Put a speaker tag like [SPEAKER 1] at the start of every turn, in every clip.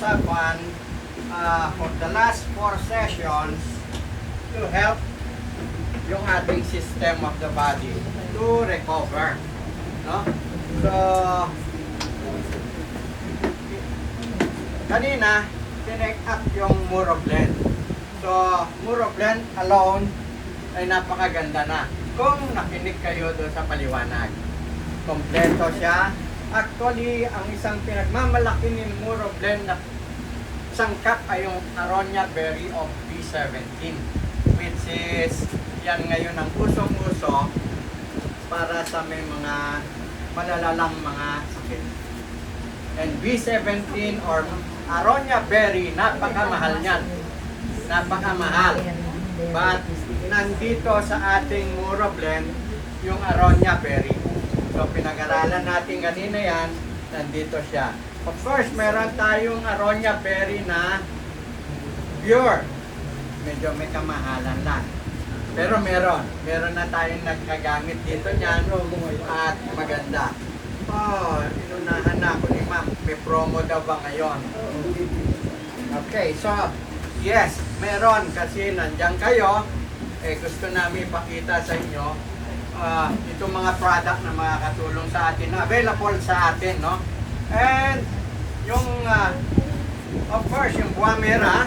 [SPEAKER 1] pinag-uusapan for the last 4 sessions to help yung ating system of the body to recover, no? So kanina tinake up yung Muro Blend. So Muro Blend alone ay napakaganda na kung nakinig kayo doon sa paliwanag. Kompleto siya. Actually, ang isang pinagmamalaki ni Muro Blend na sangkap ay yung Aronia Berry of B17, which is yan ngayon ang usong-uso para sa may mga malalalang mga sakit. And B17 or Aronia Berry, napakamahal niyan. Napakamahal. But nandito sa ating Muro Blend yung Aronia Berry. So pinag-aralan natin kanina yan, nandito siya. Of course, meron tayong Aronia Berry na pure. Medyo may kamahalan lang. Pero meron na tayong nagkagamit dito niyan at maganda. Oh, inunahan na ako ni ma'am. May promo daw ba ngayon? Okay, so yes, meron kasi nandiyan kayo. Gusto namin ipakita sa inyo itong mga product na makakatulong sa atin, available sa atin, no? And yung of course, yung Buamera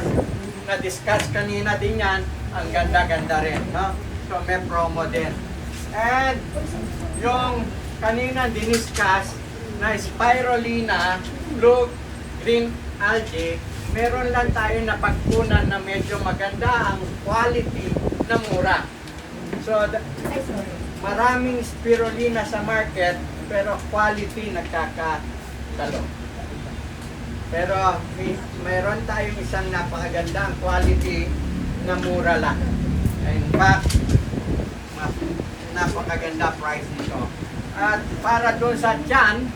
[SPEAKER 1] na discuss kanina din yan, ang ganda-ganda rin, no? So may promo din. And yung kanina diniscuss na spirulina, blue green algae, meron lang tayo na pagkunan na medyo maganda ang quality na mura. So maraming spirulina sa market pero quality nagkakatalo. Pero mayroon tayong isang napakagandang quality na mura lang. In fact, napakaganda price nito. At para doon sa tiyan,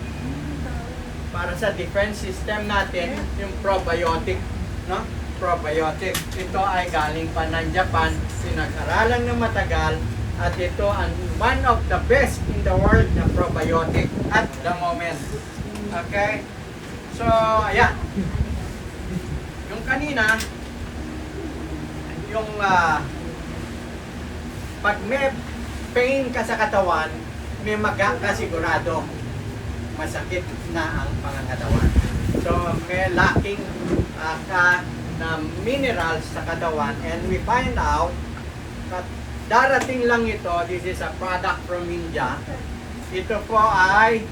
[SPEAKER 1] para sa defense system natin, yung probiotic, no? Probiotic. Ito ay galing pa ng Japan, pinag-aralan ng matagal, at ito ang one of the best in the world na probiotic at the moment. Okay? So, ayan. Yung kanina, yung pag may pain ka sa katawan, may maga ka sigurado. Masakit na ang pangangatawan. So, may lacking ka na minerals sa katawan, and we find out that darating lang ito. This is a product from India. Ito po ay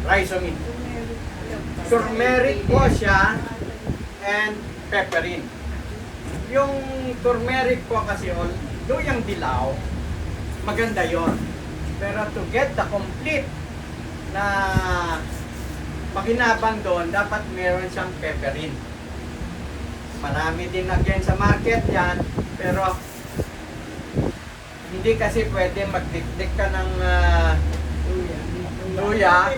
[SPEAKER 1] rhizomine. Turmeric po siya and pepperin. Yung turmeric po kasi, luyang dilaw, maganda yon. Pero to get the complete na pakinabang doon, dapat meron siyang pepperin. Marami din again sa market yan, pero hindi kasi pwede magdikdik ka ng luya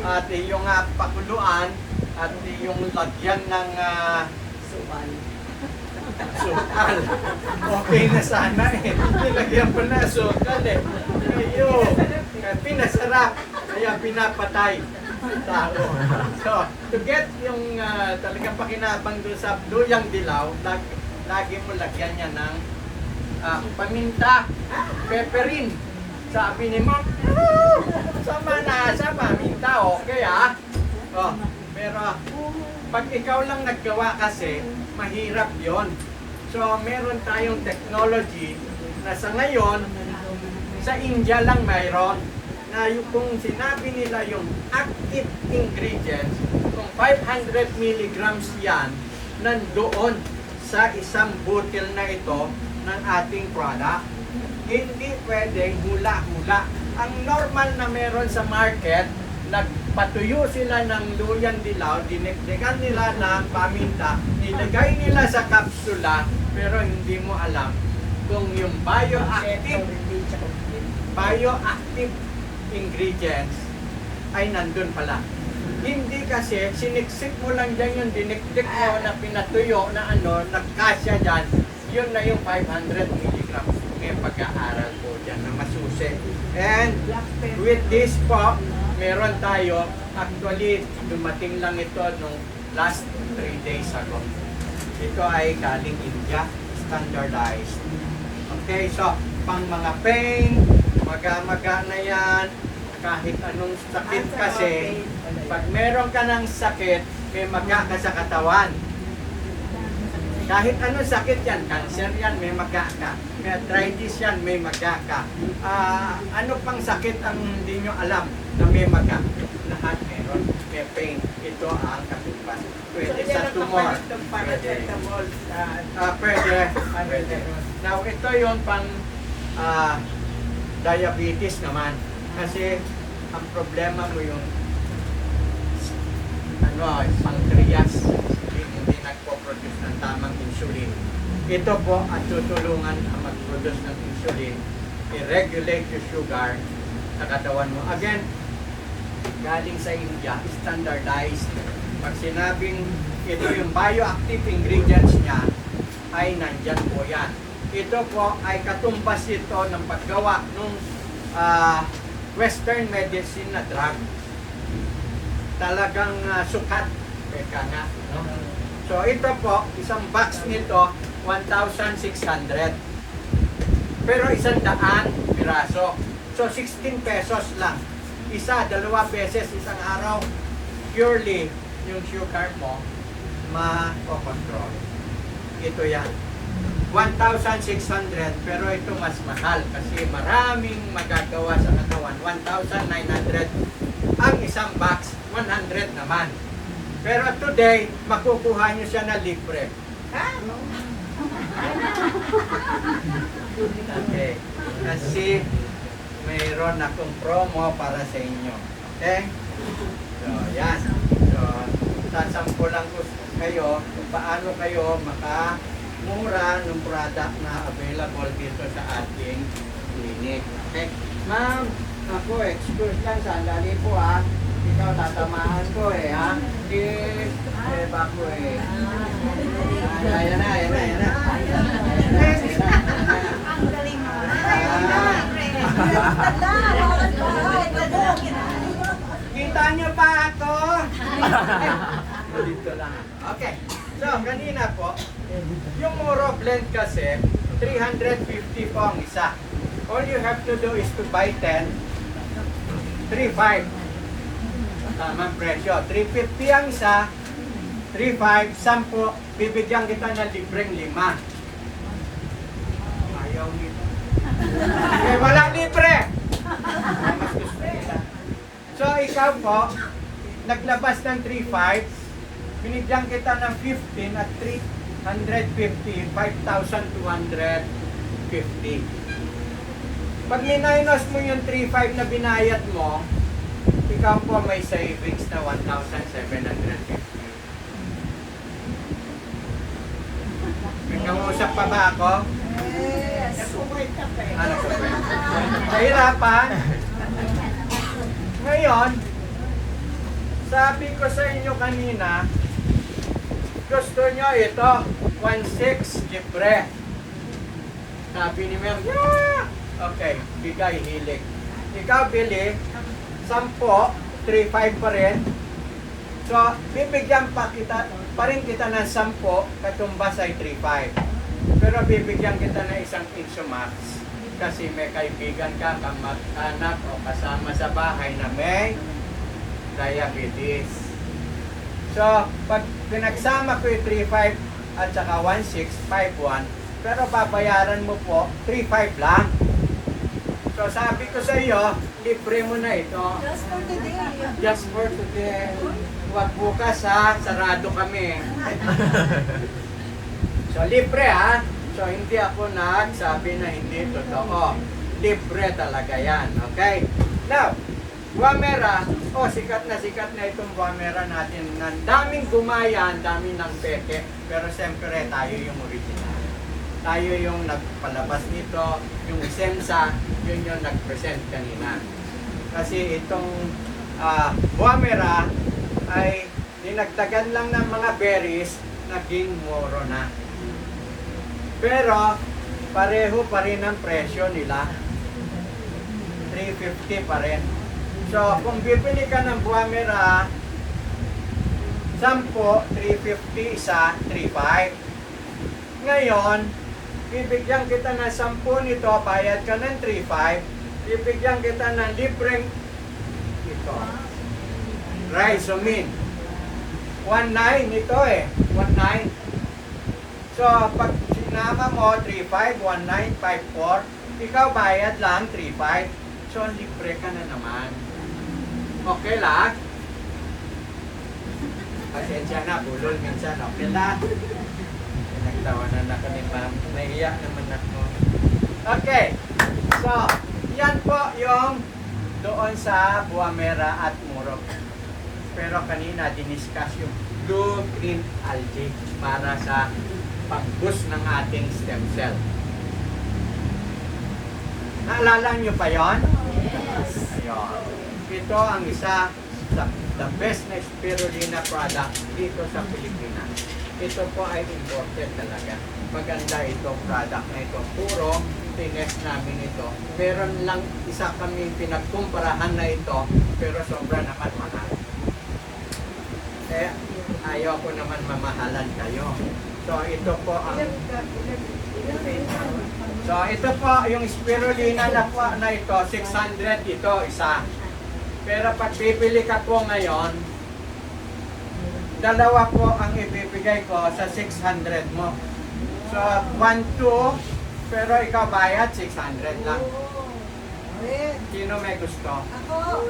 [SPEAKER 1] at yung pakuluan at yung lagyan ng sukal. Okay na sana eh. Nilagyan pa na sukal eh. Ayun. Pinasarap. Kaya pinapatay ang tao. So, to get yung talagang pakinabang doon sa luyang dilaw, lagi mo lagyan niya ng paminta, pepperin. Sabi ni Mom, sama na sa paminta, okay ah. Oh, pero pag ikaw lang naggawa kasi, mahirap yon. So, meron tayong technology na sa ngayon, sa India lang mayroon, na yung kung sinabi nila yung active ingredients, kung 500 milligrams yan, nandoon sa isang bottle na ito ng ating product. Hindi pwedeng hula-hula. Ang normal na meron sa market, nagpatuyo sila ng luyang dilaw, dinikdikan nila ng paminta, nilagay nila sa kapsula, pero hindi mo alam kung yung bioactive ingredients ay nandun pala. Hindi kasi, siniksik mo lang dyan yung dinikdik mo na pinatuyo na nagkasya dyan, yun na yung 500 milligrams. May pag-aaral po dyan na masusi. And with this po, meron tayo, actually, dumating lang ito nung last 3 days ago. Ito ay galing India, standardized. Okay, so, pang mga pain, maga-maga na yan, kahit anong sakit kasi, pag meron ka ng sakit, may maga ka sa katawan. Kahit anong sakit yan, cancer yan, may maga ka. May arthritis yan, may maga ka. Ano pang sakit ang hindi nyo alam na may maga? Lahat meron, may pain. Ito ang katumbas. Pwede sa tumor. Pwede. Pwede. Now, ito yung pang diabetes naman. Kasi ang problema mo yung pancreas, hindi nagpo-produce ng tamang insulin. Ito po at tutulungan ang mag-produce ng insulin, i-regulate yung sugar sa katawan mo. Again, galing sa India, standardized. Pag sinabing ito yung bioactive ingredients niya, ay nandyan po yan. Ito po ay katumbas ito ng paggawa ng Western medicine na drug. Talagang sukat. Teka nga. No? So ito po, isang box nito, 1,600. Pero 100 piraso. So 16 pesos lang. Isa, 2 beses, isang araw. Purely, yung sugar mo, ma-control. Ito yan. 1,600, pero ito mas mahal kasi maraming magagawa sa katawan. 1,900 ang isang box, 100 naman. Pero today, makukuha nyo siya na libre. Okay. Kasi mayroon akong promo para sa inyo. Okay? So, yan. So, sasampo lang ko kayo kung paano kayo makamura ng product na available dito sa ating clinic. Okay? Ma'am, ako, excuse lang, sandali po ha. Ikaw tatamaan ko ha. Hindi, bako Ayan na.
[SPEAKER 2] Ang galing mo.
[SPEAKER 1] Kita nyo pa ako? Dito lang. Okay. So, kanina po, yung Moro Blend kasi, 350 po ang isa. All you have to do is to buy 10, 3.5. Tamang presyo. 350 ang isa, 3.5, 10, bibigyan kita ng libreng 5. Ayaw nito. Eh, walang libre! Mas gusto nila. So, ikaw po, naglabas ng 3.5, binigyan kita ng 15 at 350, 5,250. Pag minus mo yung 3.5 na binayad mo, ikaw po may savings na 1,750. May kausap pa ba ako?
[SPEAKER 2] Yes.
[SPEAKER 1] Ano ko ba? Kahirapan? Ngayon, sabi ko sa inyo kanina, gusto nyo ito, 1.6 libre. Sabi ni Mel, yeah! Okay, bigay hilig. Ikaw bili, 10, 3.5 pa rin. So, bibigyan pa rin kita ng 10, katumbas ay 3.5. Pero bibigyan kita ng isang Insumax. Kasi may kaibigan ka, kamag-anak o kasama sa bahay na may diabetes. So, pag pinagsama ko yung 3.5 at saka 1.6, 5.1, pero babayaran mo po 3.5 lang. So, sabi ko sa iyo, libre mo na ito.
[SPEAKER 2] Just for today.
[SPEAKER 1] Just for today. Huwag bukas ha, sarado kami. So, libre ha. So, hindi ako nagsabi na hindi totoo. Libre talaga yan. Okay? Now, Guamera, sikat na itong Guamera natin. Ang daming gumaya, ang daming ng peke. Pero siyempre, tayo yung original. Tayo yung nagpalabas nito, yung Sensa, yun yung nag-present kanina. Kasi itong Guamera ay dinagdagan lang ng mga berries, naging Moro na. Pero, pareho pa rin ang presyo nila. 350 pa rin. So, kung bibili ka ng Buamera, 10, 350, isa, 3.5. Ngayon, bibigyan kita ng 10 nito, bayad ka ng 3.5. Bibigyan kita ng libreng ito. Rhizomin. 1.9 ito eh. 1.9. So, pag sinama mo, 3.5, 1.9, 5.4, ikaw bayad lang 3.5. So, libre ka na naman. Okay lang? Pasensya na, bulol minsan. Okay lang? Nagtawanan na kami, ma'am. Naiiyak naman ako. Okay. So, yan po yung doon sa Buamera at Murog. Pero kanina, diniscuss yung blue green algae para sa pag-boost ng ating stem cell. Naalala nyo pa yon?
[SPEAKER 2] Yes.
[SPEAKER 1] Ayun. Ito ang isa sa the best na spirulina product dito sa Pilipinas. Ito po ay imported talaga. Maganda itong product na ito. Puro tinest namin ito. Meron lang isa kami pinagkumparahan na ito, pero sobra naman mahal. Eh, ayaw ko naman mamahalan kayo. So, ito po ang... So, ito po yung spirulina na po na ito, 600 ito, isa. Pero pag bibili ka po ngayon, dalawa po ang ibibigay ko sa 600 mo. So, 1, 2, pero ikaw bayad, 600 lang. Sino may gusto?
[SPEAKER 2] Ako.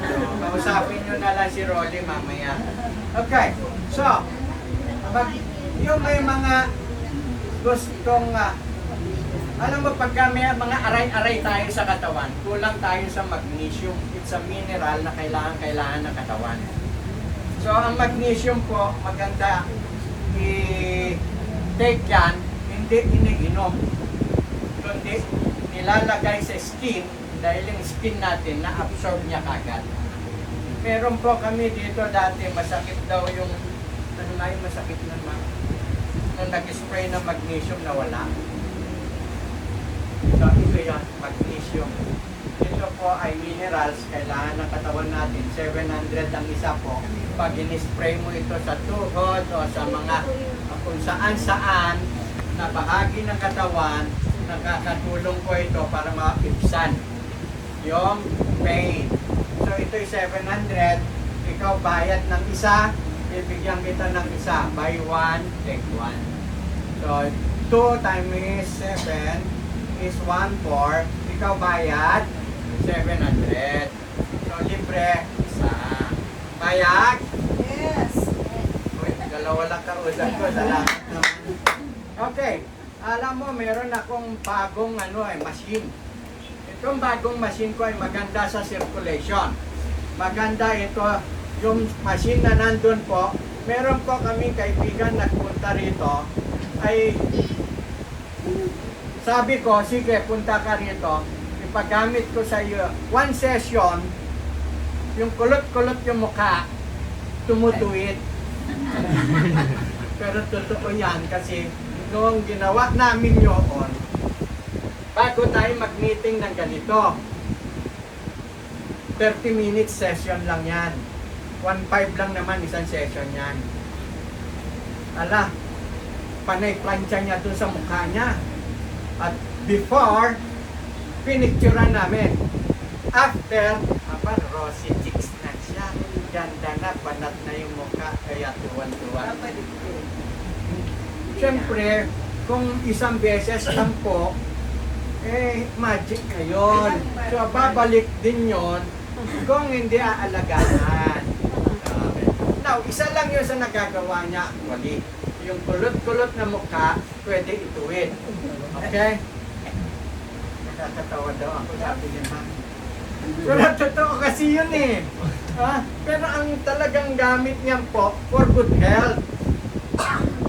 [SPEAKER 1] So, kausapin nyo na lang si Rolly mamaya. Okay, so, yung may mga gustong, alam mo, pagka may mga aray-aray tayo sa katawan, kulang tayo sa magnesium. It's a mineral na kailangan ng katawan. So, ang magnesium po, maganda i-take yan, hindi iniinom. Kundi nilalagay sa skin, dahil yung skin natin, na-absorb niya kagad. Meron po kami dito dati, masakit daw yung, ano nga yung masakit naman, nung nag-spray ng magnesium na wala. So, ito yan, magnesium. Ito po ay minerals, kailangan ng katawan natin. 700 ang isa po. Pag in-spray mo ito sa tuhod o sa mga kung saan-saan na bahagi ng katawan, nakakatulong po ito para maipsan yung pain. So, ito'y 700. Ikaw bayad ng isa, bibigyan kita ng isa. Buy one, take one. So, 2 times 7 is 1,400. Ikaw bayad 700. So, libre, isa. Bayad?
[SPEAKER 2] Yes.
[SPEAKER 1] Uy, dalawa lang kausap ko. Salamat naman. Okay. Alam mo, meron akong bagong machine. Itong bagong machine ko ay maganda sa circulation. Maganda ito. Yung machine na nandun po, meron po kaming kaibigan nagpunta rito, ay sabi ko, sige, punta ka rito, ipagamit ko sa iyo. One session, yung kulot-kulot yung mukha, tumutuwid. Pero totoo yan kasi noong ginawa namin yun, bago tayo mag-meeting ng ganito, 30 minutes session lang yan. 1.5 lang naman isang session yan. Ala, panay plancha niya dun sa mukha niya. At before, pinicturean namin. After, rosy cheeks na siya. Ganda na, banat na yung mukha, kaya tuwan-tuwan. Siyempre, kung isang beses lang po, magic na yun. So, babalik din yun kung hindi aalagaan. Now, isa lang yun sa nagagawa niya, actually. Yung kulot-kulot na mukha, pwede ituwid. Okay? Nakakatawa daw ako, sabi niya, ha? Pero totoo kasi yun eh. Ha? Pero ang talagang gamit niyan po, for good health.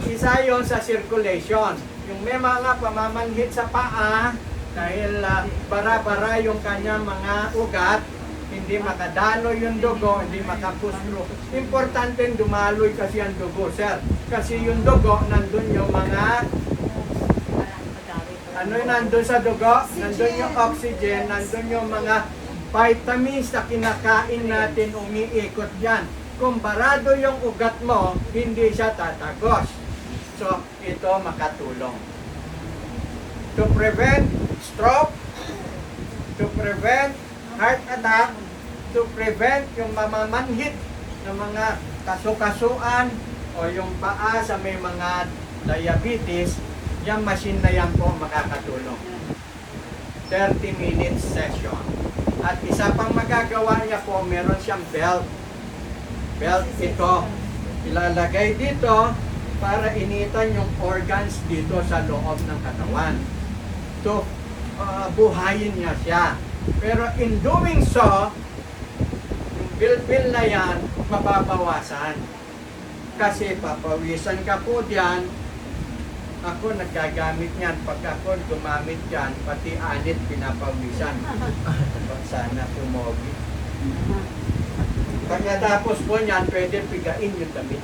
[SPEAKER 1] Isa yon sa circulation. Yung may mga pamamanhid sa paa, dahil bara-bara yung kanyang mga ugat, hindi makadalo yung dugo, hindi makapusro. Importante dumaloy kasi ang dugo, sir. Kasi yung dugo, nandun yung mga, ano yung nandun sa dugo? Nandun yung oxygen, nandun yung mga vitamins na kinakain natin umiikot yan. Kung barado yung ugat mo, hindi siya tatagos. So, ito makatulong. To prevent stroke, to prevent heart attack, to prevent yung mamamanhid ng mga kasukasuan o yung paa sa may mga diabetes, yung machine na yan po makakatulong. 30 minutes session. At isa pang magagawa niya po, meron siyang belt. Belt ito. Ilalagay dito para initan yung organs dito sa loob ng katawan. So, buhayin niya siya. Pero in doing so, yung bil-bil na yan, mababawasan. Kasi papawisan ka po diyan. Ako nagagamit niyan. Pag ako gumamit yan, pati anit pinapawisan. Sana tumogi. Pagkatapos po niyan, pwede pigain yung damit.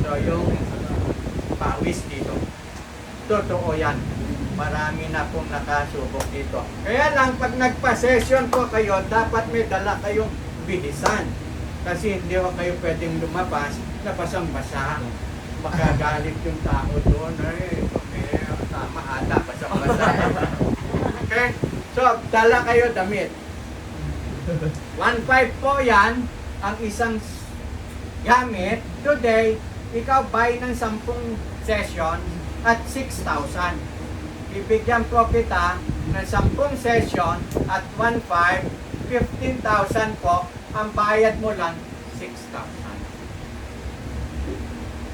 [SPEAKER 1] So yung pawis dito. Totoo yan. Marami na pong nakasubok dito. Kaya lang, pag nagpa-session po kayo, dapat may dala kayong bihisan. Kasi hindi ko kayo pwedeng lumabas na basang-basa. Makagalit yung tao doon. Ay, okay, tama ata, basang-basa. Okay? So, dala kayo damit. 1.5 po yan, ang isang gamit. Today, ikaw buy ng 10 session at 6,000. Ibigyan po kita ng 10 session at 1.5, 15,000 po. Ang bayad mo lang, 6,000.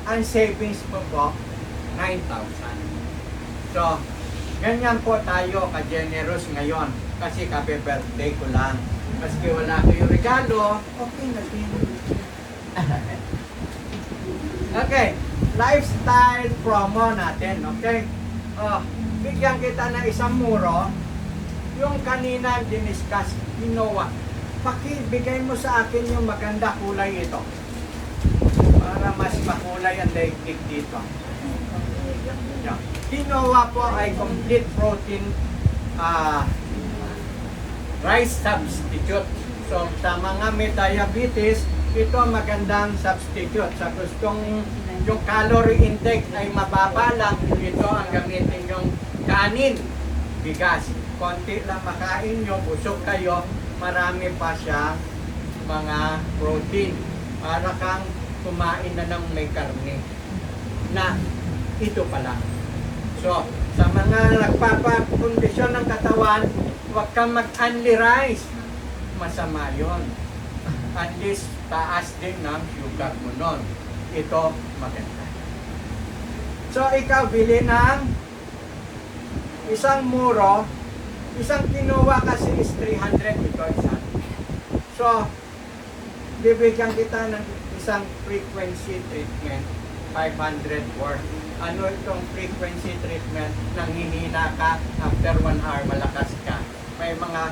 [SPEAKER 1] Ang savings mo po, 9,000. So, ganyan po tayo ka-generous ngayon. Kasi kape-birthday ko lang. Maski wala kayong regalo, okay na din. Okay, lifestyle promo natin, okay? Bigyan kita ng isang muro. Yung kanina diniscuss, ginawa. Pakibigay mo sa akin yung maganda kulay ito. Para mas makulay ang daigdig dito. Yeah. Quinoa po ay complete protein rice substitute. So sa mga may diabetes, ito magandang substitute. Sa gustong yung calorie intake ay mababa lang, ito ang gamitin yung kanin, bigas. Konti lang makain nyo, busog kayo, marami pa siya mga protein. Para kang kumain na ng may karne na ito pala. So, sa mga nagpapakondisyon ng katawan, huwag kang mag-only rice. Masama yun. At least, taas din ng sugar mo nun. Ito, maganda. So, ikaw, bili ng isang muro, isang kinuha kasi is 300 ito isa. So, bibigyan kita ng isang frequency treatment, 500 worth. Ano itong frequency treatment? Nanghihina ka, after 1 hour malakas ka. May mga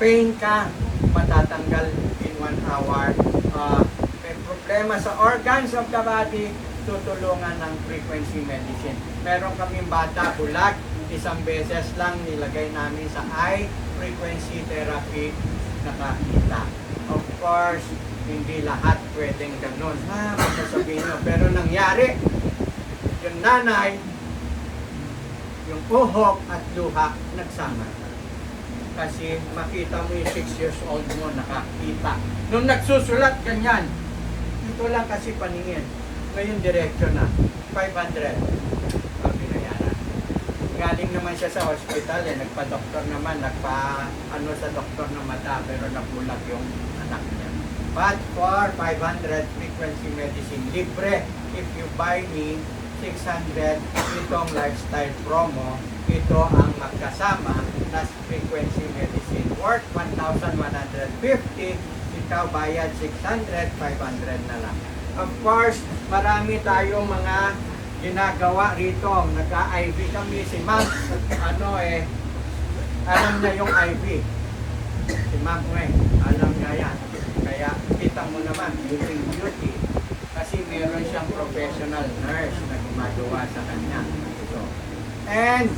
[SPEAKER 1] pain ka, matatanggal in 1 hour. May problema sa organs of the body, tutulungan ng frequency medicine. Meron kaming bata, bulag, isang beses lang nilagay namin sa eye frequency therapy, nakakita. Of course, hindi lahat pwedeng ganun. Masasabihin nyo. Pero nangyari, yung nanay, yung uhok at luha, nagsama. Kasi makita mo yung 6 years old mo, nakakita. Nung nagsusulat, ganyan. Ito lang kasi paningin. Ngayon, direksyon na. 500. Ang binayaran. Galing naman siya sa hospital, nagpa-doktor naman, nagpa-ano sa doktor ng mata, pero nabulag yung anak niya. But for 500 frequency medicine, libre. If you buy me 600, itong lifestyle promo, ito ang magkasama na frequency medicine worth 1,150. Ikaw bayad 600, 500 na lang. Of course, marami tayong mga ginagawa rito. Nag-IV kami si Ma'am. Alam na yung IV. Si Ma'am alam niya yan. Kaya kita mo naman, beauty. Kasi meron siyang professional nurse na gumagawa sa kanya. So, and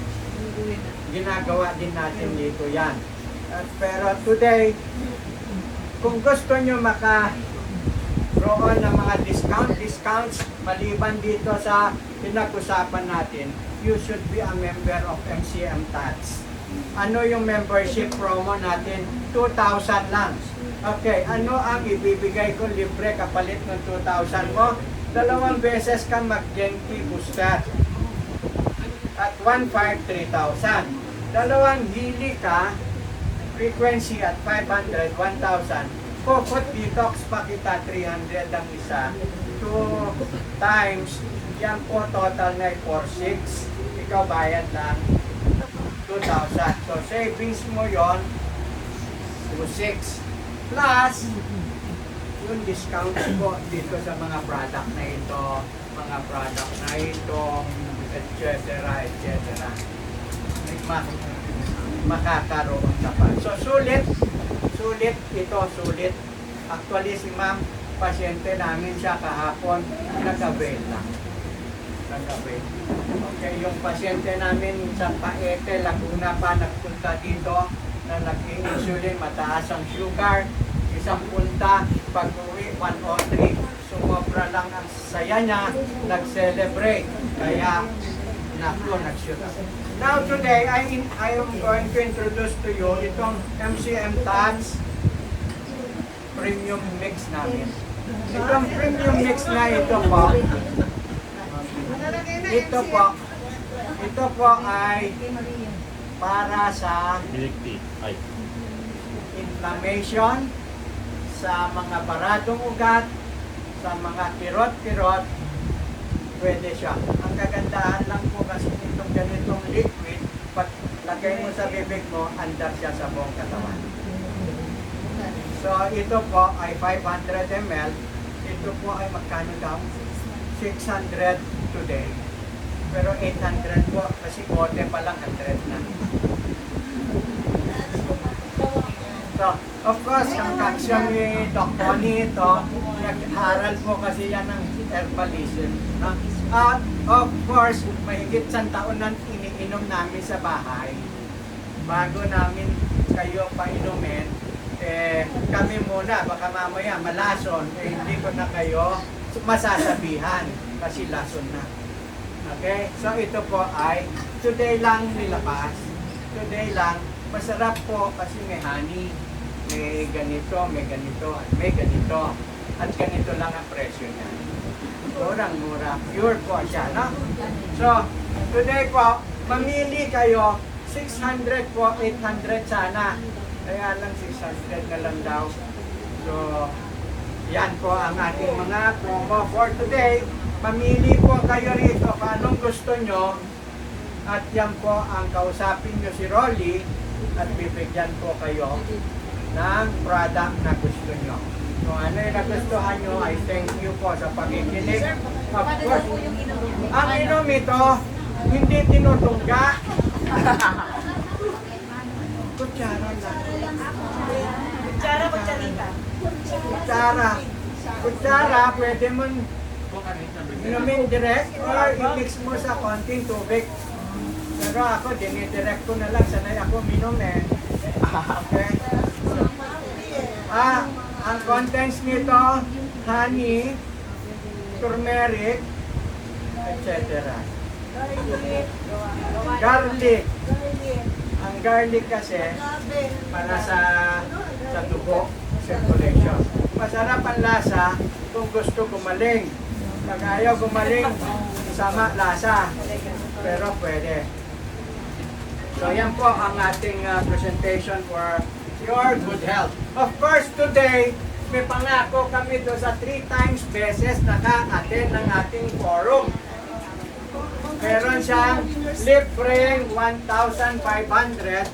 [SPEAKER 1] ginagawa din natin dito yan. Pero today, kung gusto nyo maka-roon ng mga discounts, maliban dito sa pinag-usapan natin, you should be a member of MCM TATS. Ano yung membership promo natin? 2,000 lang. Okay, ano ang ibibigay ko libre kapalit ng 2,000 mo? 2 beses ka mag-Genki booster. At 1,500, 3,000. 2 hili ka, frequency at 500, 1,000. Foot detox pa kita, 300 ang isa. 2 times, yan po total na 4,600. Ikaw bayad lang 2,000. So savings mo yon 2,600. Plus, yung discount ko dito sa mga product na ito, etc. Makakaroon ka pa. So, sulit ito. Actually, si ma'am, pasyente namin siya kahapon, nag-avail lang. Okay, yung pasyente namin sa Paete, Laguna pa, nagpunta dito, na nag-insulin, mataas ang sugar, isang punta, pag-uwi, 103. Sumobra lang ang saya niya, nag-celebrate. Kaya, nag-shoot up. Now today, I am going to introduce to you itong MCM TATS premium mix namin. Itong premium mix na ito po ay para sa
[SPEAKER 3] Milk tea. Ay.
[SPEAKER 1] inflammation, sa mga baradong ugat, sa mga kirot-kirot, pwede siya. Ang kagandahan lang po kasi itong ganitong liquid, pag lagay mo sa bibig mo, andar siya sa buong katawan. So ito po ay 500 ml. Ito po ay magkano daw? 600 today. Pero 800 po kasi bote pa lang 100 na. So, of course, ang calcium ni Doc Tony ito, nag-aral po kasi yan ng herbalism. No? At of course, mahigit 100 taon na iniinom namin sa bahay. Bago namin kayo painumin, kami muna, baka mamaya malason, hindi ko na kayo masasabihan kasi lason na. Okay? So ito po ay today lang nilabas. Today lang. Masarap po kasi may honey, may ganito, at may ganito. At ganito lang ang presyo niya. Murang-mura. Pure po siya, no? So, today po, mamili kayo. 600 po, 800 sana. Kaya lang 600 na lang daw. So, yan po ang ating mga promo for today. Mamili po kayo rito kung anong gusto nyo. At yan po ang kausapin nyo si Rolly at bibigyan po kayo ng product na gusto nyo. Kung ano yung nagustuhan nyo, I thank you po sa pakikinig. Of course, ang inom ito, hindi tinutungga. Kutsara lang. Kutsara, pwede mo inumin direct or i-mix mo sa konting tubig. Pero ako, dinidirect ko na lang. Sanay ako minum eh. Okay? So, ang contents nito, honey, turmeric, etc. Garlic. Ang garlic kasi, para sa dugo, circulation. Masarap ang lasa kung gusto gumaling. Pag ayaw gumaling, sama lasa. Pero pwede. So yan po ang ating presentation for your good health. Of course, today, may pangako kami doon sa 3 times beses naka-attend ng ating forum. Meron siyang libreng 1,500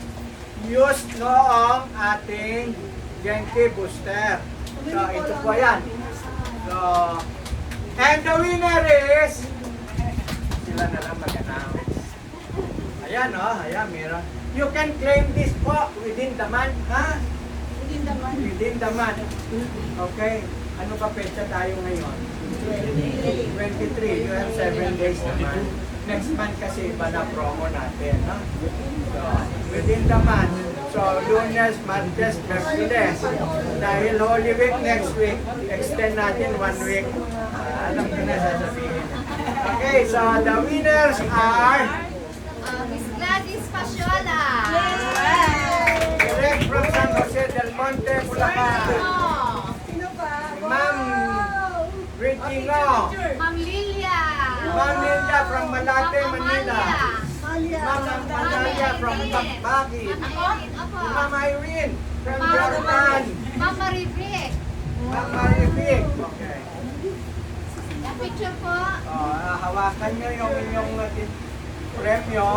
[SPEAKER 1] used noong ating Genki Booster. So ito po yan. So, and the winner is sila na lang mag-announce. Ayan ayan, meron. You can claim this po within the month, ha? Within the month. Okay. Ano pa petsa tayo ngayon? 23. You have 7 days naman. Next month kasi iba na promo natin, no? So, within the month. So, Lunes, Martes, Merkules. Dahil Holy Week next week, extend natin 1 week. Alam ko na sasabihin. Okay, so the winners are
[SPEAKER 3] Miss Gladys Pasiola.
[SPEAKER 1] direct from San Jose del Monte, Bulacan.
[SPEAKER 2] Sino pa?
[SPEAKER 1] Ma'am Regino.
[SPEAKER 3] Ma'am Lilia.
[SPEAKER 1] Ma'am Lilia from Malate, Manila.
[SPEAKER 2] Malia.
[SPEAKER 1] Ma'am Amalia from Bakbaki.
[SPEAKER 3] Opo.
[SPEAKER 1] Ma'am Irene from
[SPEAKER 3] Ma'am
[SPEAKER 1] Jordan.
[SPEAKER 3] Ma'am Maribik.
[SPEAKER 1] Ma'am Maribik. Okay.
[SPEAKER 3] Picture po.
[SPEAKER 1] Hawakan nyo yung inyong premyo.